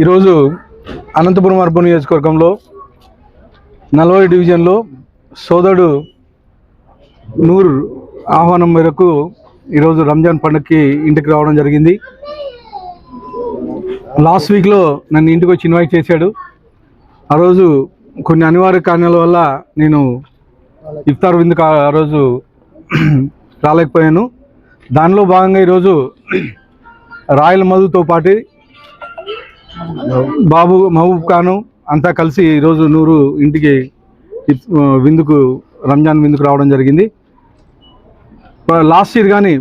ఈరోజు అనంతపురం అర్బన్ నియోజకవర్గంలో నల్గొండ డివిజన్లో సోదరుడు నూర్ ఆహ్వానం మేరకు ఈరోజు రంజాన్ పండుగకి ఇంటికి రావడం జరిగింది. లాస్ట్ వీక్లో నన్ను ఇంటికి వచ్చి ఇన్వైట్ చేశాడు. ఆ రోజు కొన్ని అనివార్య కారణాల వల్ల నేను ఇఫ్తార్ విందుకు ఆ రోజు రాలేకపోయాను. దానిలో భాగంగా ఈరోజు రాయల్ మధుతో పాటు బాబు మహబూబ్ ఖాను అంతా కలిసి ఈరోజు నూరు ఇంటికి విందుకు రంజాన్ విందుకు రావడం జరిగింది. లాస్ట్ ఇయర్ కానీ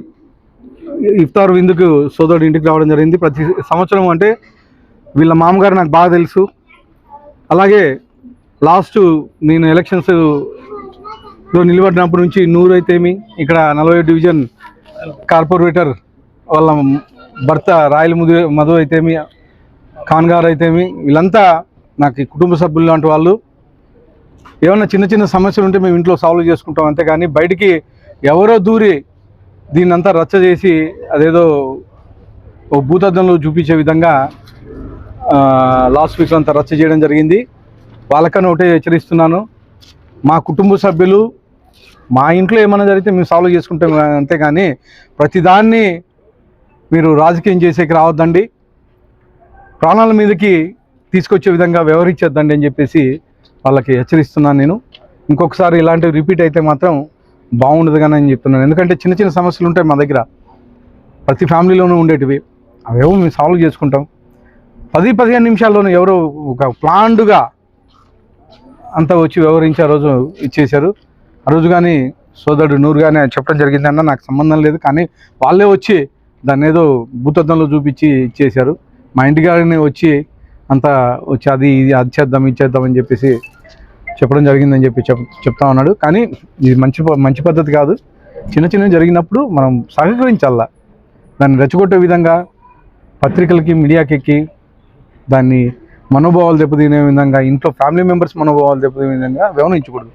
ఇఫ్తార్ విందుకు సోదరుడు ఇంటికి రావడం జరిగింది. ప్రతి సంవత్సరం అంటే వీళ్ళ మామగారు నాకు బాగా తెలుసు. అలాగే లాస్ట్ నేను ఎలక్షన్స్లో నిలబడినప్పటి నుంచి నూరు అయితేమి, ఇక్కడ 40 డివిజన్ కార్పొరేటర్ వాళ్ళ భర్త రాయల్ మధు అయితేమి, ఖాన్ గారు అయితేమి, వీళ్ళంతా నాకు కుటుంబ సభ్యులు లాంటి వాళ్ళు. ఏమన్నా చిన్న చిన్న సమస్యలు ఉంటే మేము ఇంట్లో సాల్వ్ చేసుకుంటాం, అంతేగాని బయటికి ఎవరో దూరి దీన్నంతా రచ్చ చేసి అదేదో ఓ భూతద్దంలో చూపించే విధంగా లాస్ట్ వీక్ అంతా రచ్చ చేయడం జరిగింది. వాళ్ళకన్నా ఒకటే హెచ్చరిస్తున్నాను, మా కుటుంబ సభ్యులు మా ఇంట్లో ఏమైనా జరిగితే మేము సాల్వ్ చేసుకుంటాం, అంతేగాని ప్రతిదాన్ని మీరు రాజకీయం చేసేకి రావద్దండి, ప్రాణాల మీదకి తీసుకొచ్చే విధంగా వ్యవహరించొద్దండి అని చెప్పేసి వాళ్ళకి హెచ్చరిస్తున్నాను. నేను ఇంకొకసారి ఇలాంటివి రిపీట్ అయితే మాత్రం బాగుండదు కానీ అని చెప్తున్నాను. ఎందుకంటే చిన్న చిన్న సమస్యలు ఉంటాయి మా దగ్గర, ప్రతి ఫ్యామిలీలోనూ ఉండేటివి, అవేవో మేము సాల్వ్ చేసుకుంటాం. 10-15 నిమిషాల్లోనూ ఎవరో ఒక ప్లాన్డ్గా అంతా వచ్చి వ్యవహరించి ఆ రోజు ఇచ్చేశారు. ఆ రోజు కానీ సోదరుడు నూరు కానీ చెప్పడం జరిగిందన్న నాకు సంబంధం లేదు, కానీ వాళ్ళే వచ్చి దాన్ని ఏదో భూతద్దంలో చూపించి ఇచ్చేశారు. మా ఇంటిగారిని వచ్చి అంతా వచ్చి అది చేద్దాం ఇది చేద్దాం అని చెప్పేసి చెప్పడం జరిగిందని చెప్పి చెప్తా ఉన్నాడు. కానీ ఇది మంచి పద్ధతి కాదు. చిన్న చిన్నవి జరిగినప్పుడు మనం సహకరించాలా, దాన్ని రెచ్చగొట్టే విధంగా పత్రికలకి మీడియాకి ఎక్కి దాన్ని మనోభావాలు దెబ్బతినే విధంగా, ఇంట్లో ఫ్యామిలీ మెంబర్స్ మనోభావాలు దెబ్బతినే విధంగా వ్యవహరించకూడదు.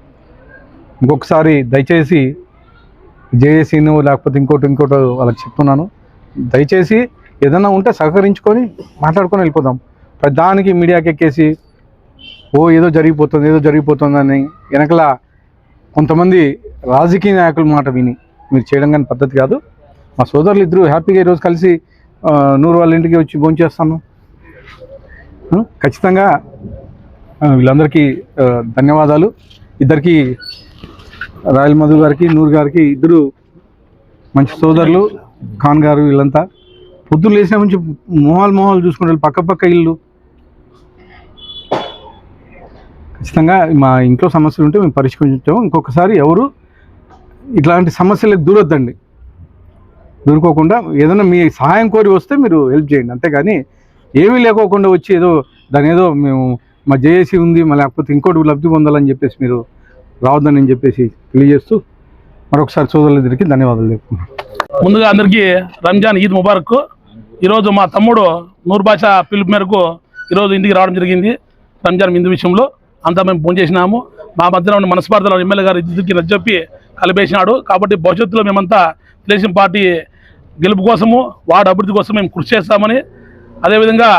ఇంకొకసారి దయచేసి జేఏసీను లేకపోతే ఇంకోటి వాళ్ళకి చెప్తున్నాను, దయచేసి ఏదైనా ఉంటే సహకరించుకొని మాట్లాడుకొని వెళ్ళిపోదాం. దానికి మీడియాకి ఎక్కేసి ఏదో జరిగిపోతుందని వెనకల కొంతమంది రాజకీయ నాయకుల మాట విని మీరు చేయడం కానీ పద్ధతి కాదు. మా సోదరులు ఇద్దరు హ్యాపీగా ఈరోజు కలిసి నూరు వాళ్ళ ఇంటికి వచ్చి భోంచేస్తాను. ఖచ్చితంగా వీళ్ళందరికీ ధన్యవాదాలు. ఇద్దరికి రాయల్ మధు గారికి నూరు గారికి ఇద్దరు మంచి సోదరులు. ఖాన్ గారు వీళ్ళంతా పొద్దున్న లేచిన నుంచి మొహాలు చూసుకుంటారు, పక్క ఇల్లు. ఖచ్చితంగా మా ఇంట్లో సమస్యలు ఉంటే మేము పరిష్కరించాము. ఇంకొకసారి ఎవరు ఇట్లాంటి సమస్యలకు దూరుకోకుండా ఏదైనా మీ సహాయం కోరి వస్తే మీరు హెల్ప్ చేయండి, అంతేగాని ఏమీ లేకోకుండా వచ్చి ఏదో దాని ఏదో మేము మా జేఏసీ ఉంది లేకపోతే ఇంకోటి లబ్ధి పొందాలని చెప్పేసి మీరు రావద్దని చెప్పేసి తెలియజేస్తూ మరొకసారి సోదరులందరికీ ధన్యవాదాలు చెప్పుకున్నాను. ముందుగా అందరికీ రంజాన్ ఈద్ ముబారక్. ఈరోజు మా తమ్ముడు నూర్ బాషా పిలుపు మేరకు ఈరోజు ఇంటికి రావడం జరిగింది. రంజాన్ విందు విషయంలో అంతా మేము ఫోన్ చేసినాము. మా మధ్యలో ఉన్న మనస్పార్థలో ఎమ్మెల్యే గారు ఇద్దరికి నచ్చజెప్పి కలిపేసినాడు. కాబట్టి భవిష్యత్తులో మేమంతా తెలుగుదేశం పార్టీ గెలుపు కోసము, వార్డు అభివృద్ధి కోసం మేము కృషి చేస్తామని, అదేవిధంగా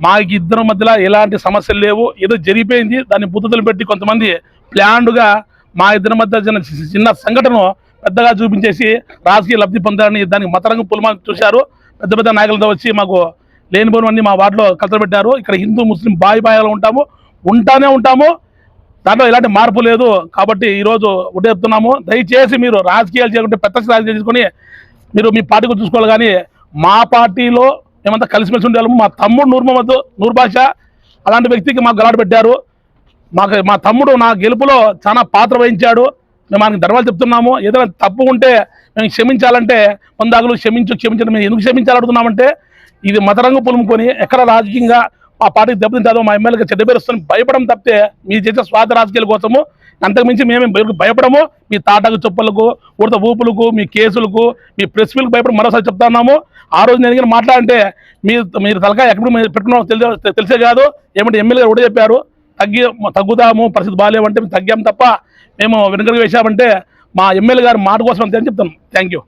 మా ఇద్దరి మధ్యలో ఎలాంటి సమస్యలు లేవు, ఏదో జరిగిపోయింది దాన్ని బుద్ధతులు పెట్టి కొంతమంది ప్లాన్డ్గా మా ఇద్దరి మధ్య చిన్న సంఘటన పెద్దగా చూపించేసి రాజకీయ లబ్ధి పొందాలని దానికి మతరంగ పులమాలు చూశారు. పెద్ద నాయకులతో వచ్చి మాకు లేనిపోనివన్నీ మా వార్డులో కలతపెట్టారు. ఇక్కడ హిందూ ముస్లిం బాయిగా ఉంటాము, దాంట్లో ఎలాంటి మార్పు లేదు. కాబట్టి ఈరోజు ఉడేస్తున్నాము, దయచేసి మీరు రాజకీయాలు చేయకుంటే ప్రత్యక్ష రాజకీయాలు చేసుకొని మీరు మీ పార్టీకి చూసుకోవాలి, కానీ మా పార్టీలో మేమంతా కలిసిమెలిసి ఉండేవాళ్ళము. మా తమ్ముడు నూర్ బాషా అలాంటి వ్యక్తికి మాకు గలాటు పెట్టారు. మా తమ్ముడు నా గెలుపులో చాలా పాత్ర వహించాడు. మేము ఆయనకు ధన్యవాదాలు చెప్తున్నాము. ఏదైనా తప్పు ఉంటే మేము క్షమించాలంటే వందాకులు క్షమించడం మేము ఎందుకు క్షమించాలడుగుతున్నామంటే, ఇది మతరంగు పులుముకొని ఎక్కడ రాజకీయంగా మా పార్టీకి దెబ్బతింటాదో, మా ఎమ్మెల్యేకి చెడ్డ పేరు వస్తుంది భయపడడం తప్పితే మీరు చేసే స్వార్థ రాజకీయాల కోసము అంతకుమించి మేమేం భయపడము. మీ తాటాకు చొప్పలకు, ఉడత ఊపులకు, మీ కేసులకు, మీ ప్రెస్ మీలకు భయపడి మరోసారి చెప్తా ఉన్నాము. ఆ రోజు నేను మాట్లాడంటే మీరు తలకాయ ఎక్కడ పెట్టుకున్నామో తెలిసే కాదు. ఏమంటే ఎమ్మెల్యే గారు కూడా చెప్పారు, తగ్గుదాము, పరిస్థితి బాగాలేమంటే మేము తగ్గాము తప్ప మేము వెనుకకు వేసామంటే మా ఎమ్మెల్యే గారు మాట కోసం అంతే అని చెప్తాను. Thank you.